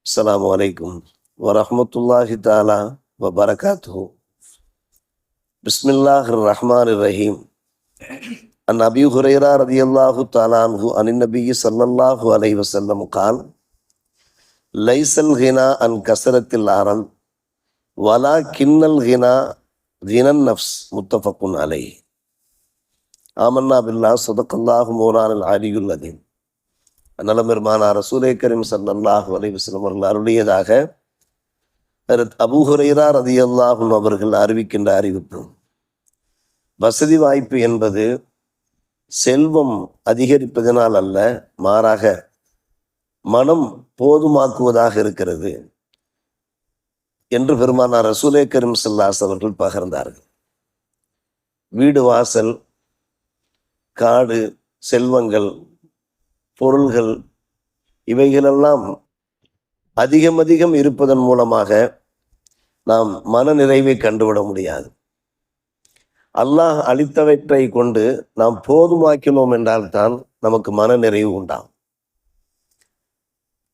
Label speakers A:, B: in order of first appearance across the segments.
A: அஸ்ஸலாமு அலைக்கும் வரஹ்மத்துல்லாஹி தஆலா வபரகாத்துஹு. பிஸ்மில்லாஹிர் ரஹ்மானிர் ரஹீம். அன் அபீ ஹுரைரா ரலியல்லாஹு தஆலா அன்ஹு அனின் நபிய்யி ஸல்லல்லாஹு அலைஹி வஸல்லம் கால் லைஸல் கினா அன் கஸரத்தில் அரல் வலா கின்னல் கினா கினன் நஃப்ஸ் முத்தஃபக்குன் அலைஹி. ஆமன்னா பில்லாஹ் ஸதகல்லாஹு மௌலானல் அலியுல் அதீம். நலமிர்மானா ரசூலே கரீம் ஸல்லல்லாஹு அலைஹி வஸல்லம் அவர்கள் அருளியதாக அபூ ஹுரைரா ரலியல்லாஹு அன்ஹு அவர்கள் அறிவிக்கின்ற அறிவிப்பு, வசதி வாய்ப்பு என்பது செல்வம் அதிகரிப்பதனால் அல்ல, மாறாக மனம் போதுமாக்குவதாக இருக்கிறது என்று பெருமானார் ரசூலே கரீம் ஸல்லல்லாஹு அலைஹி அவர்கள் பகர்ந்தார்கள். வீடு வாசல், காடு, செல்வங்கள், பொருள்கள் இவைகளெல்லாம் அதிகம் அதிகம் இருப்பதன் மூலமாக நாம் மன நிறைவை கண்டுவிட முடியாது. அல்லாஹ் அளித்தவற்றை கொண்டு நாம் போதுமாக்கினோம் என்றால்தான் நமக்கு மன நிறைவு உண்டாகும்.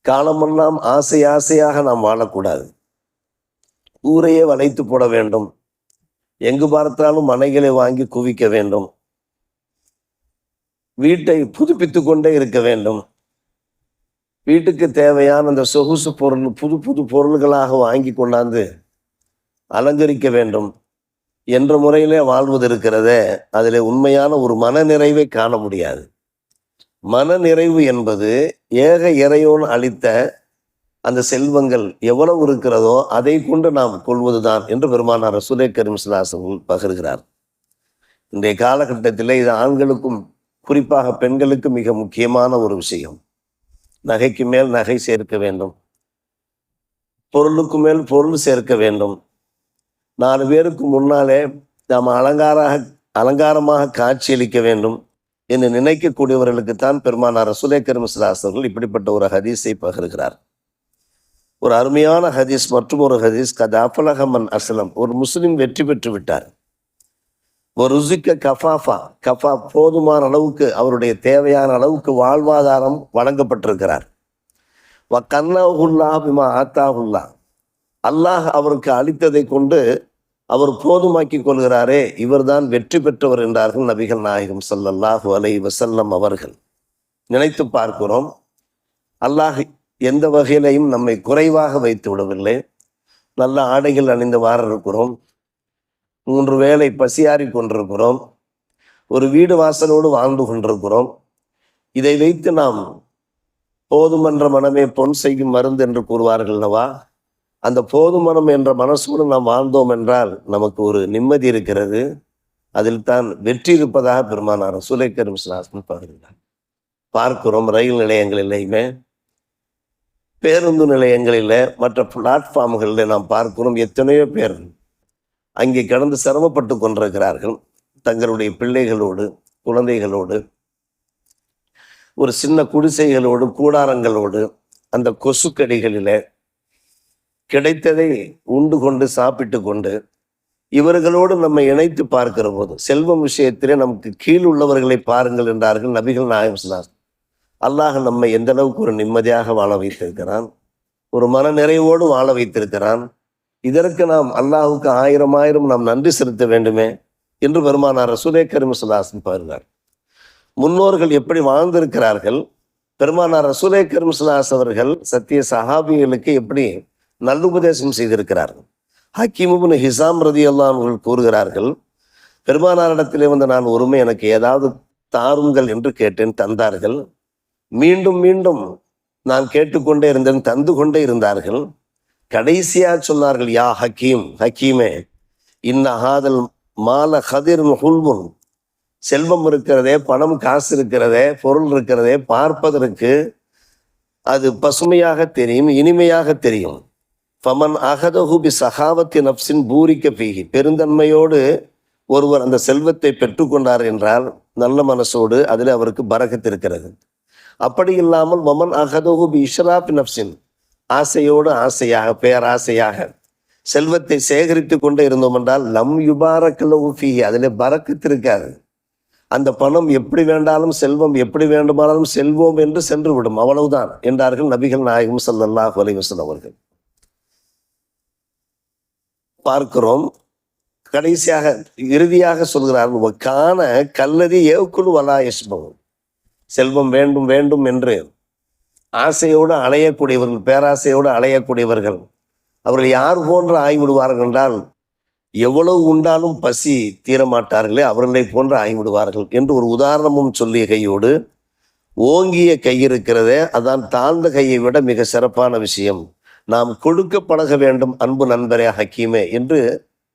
A: காலமெல்லாம் ஆசை ஆசையாக நாம் வாழக்கூடாது. ஊரையே வளைத்து போட வேண்டும், எங்கு பார்த்தாலும் மனைகளை வாங்கி குவிக்க வேண்டும், வீட்டை புதுப்பித்து கொண்டே இருக்க வேண்டும், வீட்டுக்கு தேவையான அந்த சொகுசு பொருள் புது புது பொருள்களாக வாங்கி கொண்டாந்து அலங்கரிக்க வேண்டும் என்ற முறையிலே வாழ்வது இருக்கிறதே, அதில் உண்மையான ஒரு மன நிறைவை காண முடியாது. மன நிறைவு என்பது ஏக இறையோன் அளித்த அந்த செல்வங்கள் எவ்வளவு இருக்கிறதோ அதை கொண்டு நாம் கொள்வதுதான் என்று பெருமானார் ரசூலே கரீம் ஸல்லல்லாஹு அலைஹி வஸல்லம் பகர்கிறார். இன்றைய காலகட்டத்தில் இது ஆண்களுக்கும் குறிப்பாக பெண்களுக்கு மிக முக்கியமான ஒரு விஷயம். நகைக்கு மேல் நகை சேர்க்க வேண்டும், பொருளுக்கு மேல் பொருள் சேர்க்க வேண்டும், 4 பேருக்கு முன்னாலே நாம் அலங்காரமாக காட்சியளிக்க வேண்டும் என்று நினைக்கக்கூடியவர்களுக்குத்தான் பெருமானார் ரசூலே கரீம் ஸல்லல்லாஹு அலைஹி வஸல்லம் இப்படிப்பட்ட ஒரு ஹதீஸை பகர்கிறார். ஒரு அருமையான ஹதீஸ், மற்றும் ஒரு ஹதீஸ், கத் அஃபலஹ மன் அஸ்லம், ஒரு முஸ்லிம் வெற்றி பெற்று விட்டார். ஒரு ருசிக்க கஃபா போதுமான அளவுக்கு, அவருடைய தேவையான அளவுக்கு வாழ்வாதாரம் வழங்கப்பட்டிருக்கிறார். வ கன்னஹுல்லா பிமா ஆத்தாஹுல்லா, அல்லாஹ் அவருக்கு அளித்ததை கொண்டு அவர் போதுமாக்கி கொள்கிறாரே, இவர்தான் வெற்றி பெற்றவர் என்றார்கள் நபிகள் நாயகம் ஸல்லல்லாஹு அலைஹி வஸல்லம் அவர்கள். நினைத்து பார்க்கிறோம், அல்லாஹ் எந்த வகையிலையும் நம்மை குறைவாக வைத்து விடவில்லை. நல்ல ஆடைகள் அணிந்து வார இருக்கிறோம், 3 வேளை பசியாறி கொண்டிருக்கிறோம், ஒரு வீடு வாசலோடு வாழ்ந்து கொண்டிருக்கிறோம். இதை வைத்து நாம் போதுமன்ற மனமே பொன் செய்யும் மருந்து என்று கூறுவார்கள் அல்லவா, அந்த போதுமனம் என்ற மனசோடு நாம் வாழ்ந்தோம் என்றால் நமக்கு ஒரு நிம்மதி இருக்கிறது. அதில் தான் வெற்றி இருப்பதாக பெருமானார் ரசூலே கரீம் ஸல்லல்லாஹு அலைஹி வஸல்லம் பகர்கிறார். பார்க்கிறோம், ரயில் நிலையங்களிலேயுமே, பேருந்து நிலையங்களில், மற்ற பிளாட்ஃபார்ம்களில் நாம் பார்க்கிறோம், எத்தனையோ பேர் அங்கே கடந்து சிரமப்பட்டு கொண்டிருக்கிறார்கள். தங்களுடைய பிள்ளைகளோடு, குழந்தைகளோடு, ஒரு சின்ன குடிசைகளோடு, கூடாரங்களோடு, அந்த கொசுக்கடிகளில் கிடைத்ததை உண்டு கொண்டு சாப்பிட்டு கொண்டு இவர்களோடு நம்மை இணைத்து பார்க்கிற போது, செல்வம் விஷயத்திலே நமக்கு கீழ் உள்ளவர்களை பாருங்கள் என்றார்கள் நபிகள் நாயகம் ஸல்லல்லாஹு அலைஹி வஸல்லம். அல்லாஹ் நம்மை எந்த அளவுக்கு ஒரு நிம்மதியாக வாழ வைத்திருக்கிறான், ஒரு மன நிறைவோடு வாழ வைத்திருக்கிறான். இதற்கு நாம் அல்லாஹுக்கு ஆயிரம் நாம் நன்றி செலுத்த வேண்டுமே என்று பெருமானார் ரசூலே கரீம் ஸல்லல்லாஹு அலைஹி வஸல்லம் பாருங்கள். முன்னோர்கள் எப்படி வாழ்ந்திருக்கிறார்கள், பெருமானார் ரசூலே கரீம் ஸல்லல்லாஹு அலைஹி வஸல்லம் அவர்கள் சத்திய சஹாபிகளுக்கு எப்படி நல்லுபதேசம் செய்திருக்கிறார்கள். ஹக்கீம் இப்னு ஹிஸாம் ரலியல்லாஹு அன்ஹு அவர்கள் கூறுகிறார்கள், பெருமானாரிடத்திலே வந்து நான் ஒருமை எனக்கு ஏதாவது தாருங்கள் என்று கேட்டேன், தந்தார்கள். மீண்டும் மீண்டும் நான் கேட்டுக்கொண்டே இருந்தேன், தந்து கொண்டே இருந்தார்கள். கடைசியா சொன்னார்கள், யா ஹக்கீம், ஹக்கீமே, இன்னஹாதல் மால ஹதிர் ஹுல்முன், செல்வம் இருக்கிறதே, பணம் காசு இருக்கிறதே, பொருள் இருக்கிறதே, பார்ப்பதற்கு அது பசுமையாக தெரியும், இனிமையாக தெரியும். ஃபமன் அகதஹு பி சகாவத்தி நப்சின் பூரிக்க பீஹி, பெருந்தன்மையோடு ஒருவர் அந்த செல்வத்தை பெற்றுக்கொண்டார் என்றால் நல்ல மனசோடு அதில் அவருக்கு பரக்கத் இருக்கிறது. அப்படி இல்லாமல் வமன் அகதஹு பி இஷ்ராஃபி நப்சின், ஆசையோடு ஆசையாக, பேராசையாக செல்வத்தை சேகரித்து கொண்டே இருந்தோம் என்றால் லம் யுபாரக் லஹு ஃபீஹி, அதிலே பரக்கத் இருக்காது. அந்த பணம் எப்படி வேண்டாலும் செல்வம் எப்படி வேண்டுமானாலும் செல்வோம் என்று சென்று விடும், அவ்வளவுதான் என்றார்கள் நபிகள் நாயகம் ஸல்லல்லாஹு அலைஹி வஸல்லம் அவர்கள். பார்க்கிறோம். கடைசியாக இறுதியாக சொல்கிறார்கள், கான கல்லதி ஏவுக்குழு வலா யஸ்பவு. செல்வம் வேண்டும் வேண்டும் என்று ஆசையோடு அலையக்கூடியவர்கள், பேராசையோடு அலையக்கூடியவர்கள், அவர்கள் யார் போன்று ஆய்விடுவார்கள் என்றால், எவ்வளவு உண்டாலும் பசி தீரமாட்டார்களே அவர்களை போன்று ஆய்விடுவார்கள் என்று ஒரு உதாரணமும் சொல்லிய கையோடு, ஓங்கிய கை இருக்கிறதே அதான் தாழ்ந்த கையை விட மிக சிறப்பான விஷயம், நாம் கொடுக்க பழக வேண்டும் அன்பு நண்பரே ஹக்கீமே என்று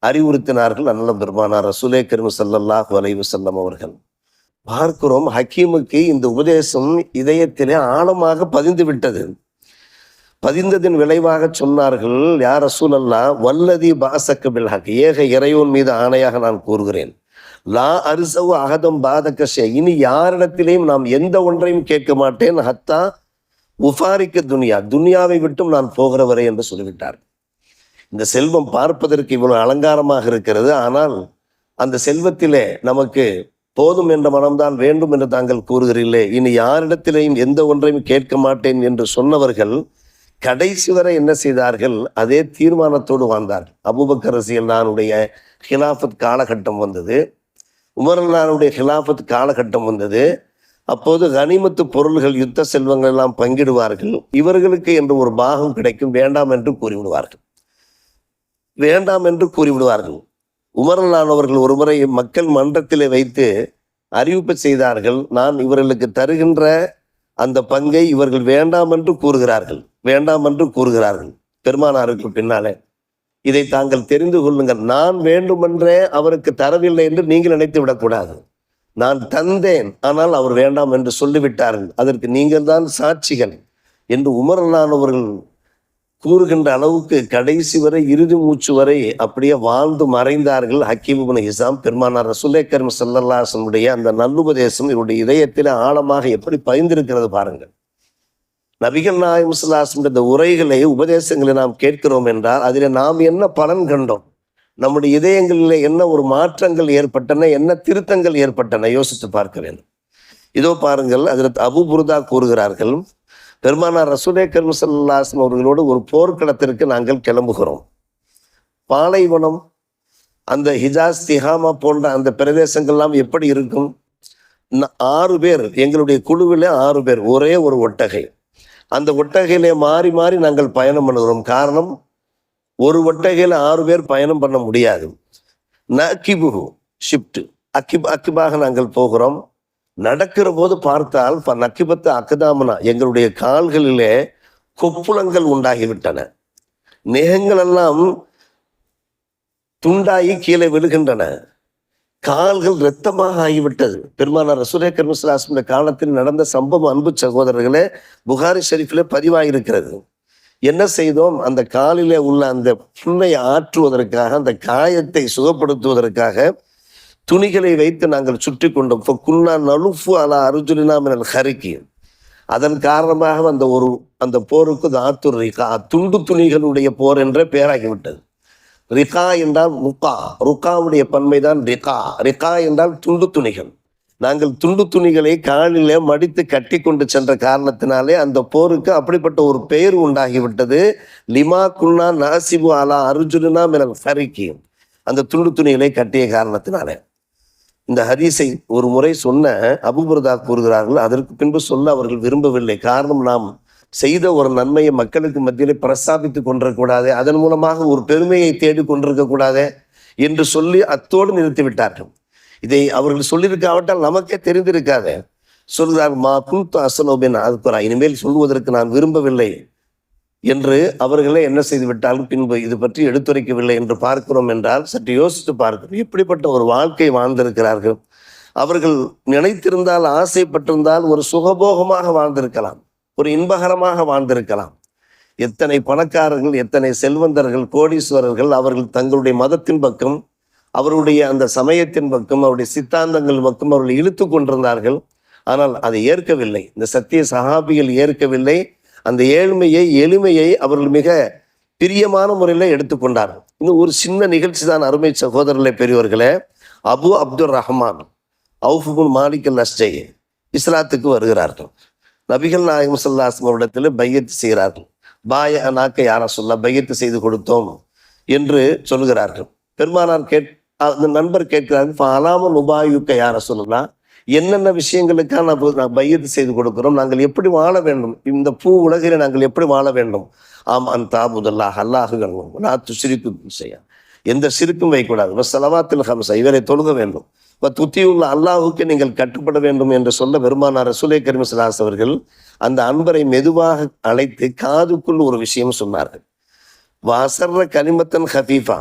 A: அறிவுறுத்தினார்கள் அண்ணலம் பெருமானார் ரசூலே கரீம் ஸல்லல்லாஹு அலைஹி வஸல்லம் அவர்கள். பார்க்கிறோம், ஹக்கீமுக்கு இந்த உபதேசம் இதயத்திலே ஆழமாக பதிந்து விட்டது. பதிந்ததின் விளைவாக சொன்னார்கள், யா ரசூலல்லாஹ் வல்லதி பாஸக பில் ஹக், ஏக இறைவன் மீது ஆணையாக நான் கூறுகிறேன், லா அர்ஸவு அஹதம் பாதக ஷை, இனி யாரிடத்திலேயும் நாம் எந்த ஒன்றையும் கேட்க மாட்டேன், ஹத்தா உஃபாரிக்க துனியா, துனியாவை விட்டும் நான் போகிற வரை என்று சொல்லிவிட்டார். இந்த செல்வம் பார்ப்பதற்கு இவ்வளவு அலங்காரமாக இருக்கிறது, ஆனால் அந்த செல்வத்திலே நமக்கு போதும் என்ற மனம்தான் வேண்டும் என்று தாங்கள் கூறுகிறீர்களே, இனி யாரிடத்திலேயும் எந்த ஒன்றையும் கேட்க மாட்டேன் என்று சொன்னவர்கள் கடைசி வரை என்ன செய்தார்கள், அதே தீர்மானத்தோடு வாழ்ந்தார்கள். அபூபக்கர் ரலியல்லாஹுடைய ஹிலாஃபத் காலகட்டம் வந்தது, உமர் ரலியல்லாஹுடைய ஹிலாஃபத் காலகட்டம் வந்தது. அப்போது கனிமத்து பொருள்கள், யுத்த செல்வங்கள் எல்லாம் பங்கிடுவார்கள், இவர்களுக்கு என்று ஒரு பாகம் கிடைக்கும், வேண்டாம் என்று கூறிவிடுவார்கள், வேண்டாம் என்று கூறிவிடுவார்கள். உமர் ரலியல்லாஹு அவர்கள் ஒரு முறை மக்கள் மன்றத்திலே வைத்து அறிவிப்பு செய்தார்கள், நான் இவர்களுக்கு தருகின்ற அந்த பங்கை இவர்கள் வேண்டாம் என்று கூறுகிறார்கள், வேண்டாம் என்று கூறுகிறார்கள். பெருமானாருக்கு பின்னாலே இதை தாங்கள் தெரிந்து கொள்ளுங்கள், நான் வேண்டுமென்றே அவருக்கு தரவில்லை என்று நீங்கள் நினைத்து விடக்கூடாது, நான் தந்தேன், ஆனால் அவர் வேண்டாம் என்று சொல்லிவிட்டார்கள், அதற்கு நீங்கள் தான் சாட்சிகள் என்று உமர் ரலியல்லாஹு அவர்கள் கூறுகின்ற அளவுக்கு கடைசி வரை, இறுதி மூச்சு வரை அப்படியே வாழ்ந்து மறைந்தார்கள் ஹக்கீம் இப்னு ஹிஸாம். பெருமானார் ரசூலே கரீம் ஸல்லல்லாஹு அலைஹி வஸல்லம் அந்த நல்லுபதேசம் இவருடைய இதயத்தில் ஆழமாக எப்படி பதிந்திருக்கிறது பாருங்கள். நபிகள் நாயகம் ஸல்லல்லாஹு அலைஹி வஸல்லம் இந்த உரைகளை, உபதேசங்களை நாம் கேட்கிறோம் என்றால் அதில் நாம் என்ன பலன் கண்டோம், நம்முடைய இதயங்களில் என்ன ஒரு மாற்றங்கள் ஏற்பட்டன, என்ன திருத்தங்கள் ஏற்பட்டன, யோசித்து பார்க்க வேண்டும். இதோ பாருங்கள், ஹஜ்ரத் அபூ புர்தா கூறுகிறார்கள், பெருமானார் ரசூலே கரீம் ஸல்லல்லாஹு அலைஹி வஸல்லம் அவர்களோடு ஒரு போர்க்களத்திற்கு நாங்கள் கிளம்புகிறோம். பாலைவனம், அந்த ஹிஜாஸ், திஹாமா போன்ற அந்த பிரதேசங்கள்லாம் எப்படி இருக்கும், 6 பேர் எங்களுடைய குழுவில் 6 பேர், ஒரே ஒரு ஒட்டகை, அந்த ஒட்டகையிலே மாறி மாறி நாங்கள் பயணம் பண்ணுகிறோம். காரணம், ஒரு ஒட்டகையில் 6 பேர் பயணம் பண்ண முடியாது. நக்கிபு ஷிப்ட், அக்கிபாக நாங்கள் போகிறோம். நடக்கிற போது பார்த்தால் நக்கிபத்து அக்கதாமனா, எங்களுடைய கால்களிலே கொப்புளங்கள் உண்டாகிவிட்டன, நெகங்கள் எல்லாம் துண்டாகி கீழே விழுகின்றன, கால்கள் இரத்தமாக ஆகிவிட்டது. பெருமானார் ரசூலே கரீம் ஸல்லல்லாஹு அலைஹி வஸல்லம் காலத்தில் நடந்த சம்பவம் அன்பு சகோதரர்களே புகாரி ஷரீஃபிலே பதிவாயிருக்கிறது. என்ன செய்தோம், அந்த காலிலே உள்ள அந்த புண்ணை ஆற்றுவதற்காக, அந்த காயத்தை சுகப்படுத்துவதற்காக துணிகளை வைத்து நாங்கள் சுற்றி கொண்டோம். குன்னா நலுஃபு அலா அர்ஜுலினா மினல் ஹரிக்கி, அதன் காரணமாக அந்த போருக்கு தாத்துர் ரிகா, துண்டு துணிகளுடைய போர் என்ற பெயராகிவிட்டது. ரிகா என்றால் ருகா, ருகாவுடைய பன்மைதான் ரிகா, ரிகா என்றால் துண்டு துணிகள். நாங்கள் துண்டு துணிகளை காலிலே மடித்து கட்டி கொண்டு சென்ற காரணத்தினாலே அந்த போருக்கு அப்படிப்பட்ட ஒரு பெயர் உண்டாகிவிட்டது. லிமா குன்னா நாசிபு அலா அர்ஜுலினா மினல் ஹரிக்கி, அந்த துண்டு துணிகளை கட்டிய காரணத்தினாலே. இந்த ஹதீஸை ஒரு முறை சொன்ன அபூ புர்தா கூறுகிறார்கள், அதற்கு பின்பு சொல்ல அவர்கள் விரும்பவில்லை. காரணம், நாம் செய்த ஒரு நன்மையை மக்களுக்கு மத்தியிலே பிரஸ்தாபித்து கொண்டிருக்கக்கூடாது, அதன் மூலமாக ஒரு பெருமையை தேடி கொண்டிருக்க கூடாது என்று சொல்லி அத்தோடு நிறுத்திவிட்டார்கள். இதை அவர்கள் சொல்லியிருக்காவிட்டால் நமக்கே தெரிந்திருக்காது. சொல்கிறார், மா குன்து அஸ்னோபின் அதுக்குறா, இனிமேல் சொல்வதற்கு நான் விரும்பவில்லை என்று அவர்களே என்ன செய்து விட்டாலும் பின்பு இது பற்றி எடுத்துரைக்கவில்லை என்று பார்க்கிறோம். என்றால் சற்று யோசித்து பார்க்கிறோம், எப்படிப்பட்ட ஒரு வாழ்க்கை வாழ்ந்திருக்கிறார்கள். அவர்கள் நினைத்திருந்தால், ஆசைப்பட்டிருந்தால் ஒரு சுகபோகமாக வாழ்ந்திருக்கலாம், ஒரு இன்பகரமாக வாழ்ந்திருக்கலாம். எத்தனை பணக்காரர்கள், எத்தனை செல்வந்தர்கள், கோடீஸ்வரர்கள் அவர்கள் தங்களுடைய மதத்தின் பக்கம், அவருடைய அந்த சமயத்தின் பக்கம், அவருடைய சித்தாந்தங்கள் பக்கம் அவர்கள் இழுத்து கொண்டிருந்தார்கள். ஆனால் அதை ஏற்கவில்லை, இந்த சத்திய சஹாபிகள் ஏற்கவில்லை. அந்த ஏழ்மையை, எளிமையை அவர்கள் மிக பிரியமான முறையில் எடுத்துக்கொண்டார்கள். இன்னும் ஒரு சின்ன நிகழ்ச்சி தான் அருமை சகோதரர்களே, பெரியவர்களே. அபு அப்துர் ரஹ்மான் அவுஃப் இப்னு மாலிக் அல்-அஷ்ஜை இஸ்லாத்துக்கு வருகிறார்கள். நபிகள் நாயகம் ஸல்லல்லாஹு அலைஹி வஸல்லம் அவரிடத்தில் பையத்து செய்கிறார்கள். பாயஅனாக்க யா ரசூலல்லாஹ், பையத்து செய்து கொடுத்தோம் என்று சொல்கிறார்கள். பெருமானார் அந்த நண்பர் கேட்கிறார்கள், அலாம நுபாயுக்க யா ரசூலல்லாஹ், என்னென்ன விஷயங்களுக்காக நான் பையத்து செய்து கொடுக்கிறோம், நாங்கள் எப்படி வாழ வேண்டும், இந்த பூ உலகில் நாங்கள் எப்படி வாழ வேண்டும்? ஆம் அன் தாபுதல்லாஹ், அல்லாஹுகள் நான் துஷ்ரிக்கு செய்ய, எந்த சிறுக்கும் வைக்கக்கூடாது, வஸ்ஸலவாத்தில் ஹம்ஸா, இவரை தொழுக வேண்டும், துத்தியுள்ள அல்லாஹுக்கு நீங்கள் கட்டுப்பட வேண்டும் என்று சொல்ல பெருமானார் ரசூலே கரீம் ஸல்லல்லாஹு அலைஹி அவர்கள் அந்த அன்பரை மெதுவாக அழைத்து காதுக்குள் ஒரு விஷயம் சொன்னார்கள். வாசர்ற கலிமத்தன் ஹஃபீஃபா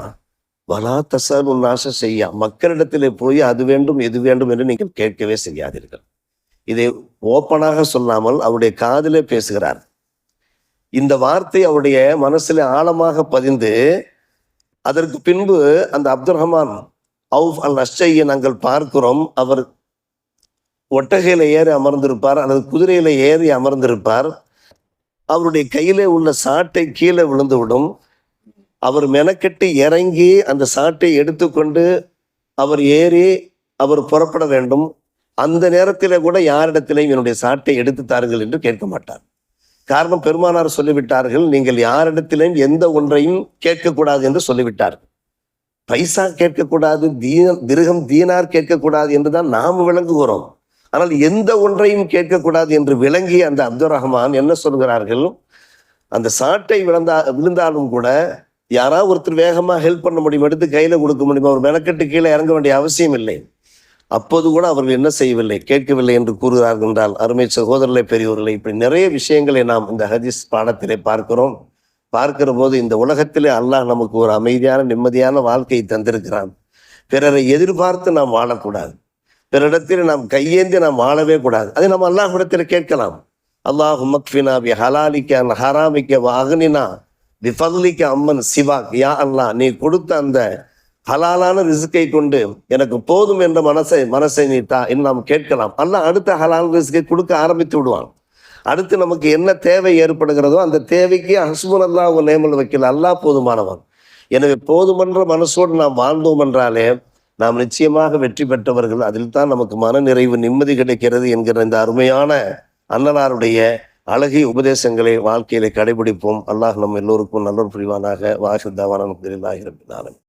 A: வலா தஸாலு நாஸ ஷையா, மக்களிடத்திலே போய் அது வேண்டும் இது வேண்டும் என்று நீங்கள் கேட்கவே செய்யாதீர்கள். இதை ஓப்பனாக சொல்லாமல் அவருடைய காதிலே பேசுகிறார். இந்த வார்த்தை அவருடைய மனசிலே ஆழமாக பதிந்து, அதற்கு பின்பு அந்த அப்துல் ரஹ்மான் அவுஃப் அல்-அஷ்ஜையை நாங்கள் பார்க்கிறோம். அவர் ஒட்டகையில ஏறி அமர்ந்திருப்பார் அல்லது குதிரையில ஏறி அமர்ந்திருப்பார். அவருடைய கையிலே உள்ள சாட்டை கீழே விழுந்துவிடும். அவர் மெனக்கெட்டு இறங்கி அந்த சாட்டை எடுத்துக்கொண்டு அவர் ஏறி அவர் புறப்பட வேண்டும். அந்த நேரத்தில் கூட யாரிடத்திலையும் என்னுடைய சாட்டை எடுத்து தாருங்கள் என்று கேட்க மாட்டார். காரணம், பெருமானார் சொல்லிவிட்டார்கள், நீங்கள் யாரிடத்திலையும் எந்த ஒன்றையும் கேட்கக்கூடாது என்று சொல்லிவிட்டார்கள். பைசா கேட்கக்கூடாது, திர்ஹம் தீனார் கேட்கக்கூடாது என்றுதான் நாம் விளங்குகிறோம். ஆனால் எந்த ஒன்றையும் கேட்கக்கூடாது என்று விளங்கி அந்த அப்துல் ரஹ்மான் என்ன சொல்கிறார்கள், அந்த சாட்டை விழுந்தாலும் கூட யாராவது ஒருத்தர் வேகமாக ஹெல்ப் பண்ண முடியும், எடுத்து கையில் கொடுக்க முடியுமா, ஒரு மெனக்கெட்டு கீழே இறங்க வேண்டிய அவசியம் இல்லை. அப்போது கூட அவர்கள் என்ன செய்யவில்லை, கேட்கவில்லை என்று கூறுகிறார்கள் என்றால், அருமை சகோதரர்களை, பெரியோர்களை, இப்படி நிறைய விஷயங்களை நாம் இந்த ஹதீஸ் பாடத்திலே பார்க்கிறோம். பார்க்கிற போது இந்த உலகத்திலே அல்லாஹ் நமக்கு ஒரு அமைதியான நிம்மதியான வாழ்க்கையை தந்திருக்கிறான். பிறரை எதிர்பார்த்து நாம் வாழக்கூடாது, பிறரிடத்தில் நாம் கையேந்தி நாம் வாழவே கூடாது. அதை நம்ம அல்லாஹ்விடத்தில் கேட்கலாம். அல்லாஹும்ம மக்ஃபினா பி ஹலாலிக அன் ஹராமிக வ அக்னினா பி ஃபத்லிக அம்மன் சிவாக், யா அல்லாஹ், நீ கொடுத்த அந்த ஹலாலான ரிஸ்கை கொண்டு எனக்கு போதும் என்ற மனசை நீ தா என்று நாம் கேட்கலாம். அல்லாஹ் அடுத்த ஹலால் ரிஸ்கை கொடுக்க ஆரம்பித்து விடுவான். அடுத்து நமக்கு என்ன தேவை ஏற்படுகிறதோ அந்த தேவைக்கு ஹஸ்புனல்லாஹ் வ நிஅமல் வக்கீல், அல்லாஹ் போதுமானவன். எனவே போதுமன்ற மனசோடு நாம் வாழ்ந்தோம் என்றாலே நாம் நிச்சயமாக வெற்றி பெற்றவர்கள். அதில் தான் நமக்கு மன நிறைவு, நிம்மதி கிடைக்கிறது என்கிற இந்த அருமையான அன்னலாருடைய அழகிய உபதேசங்களை வாழ்க்கையிலே கடைபிடிப்போம். அல்லாஹ் நம் எல்லோருக்கும் நல்லொரு புரிவானாக. வாஹிர் தாவானா அல்ஹம்துலில்லாஹி ரப்பில் ஆலமீன்.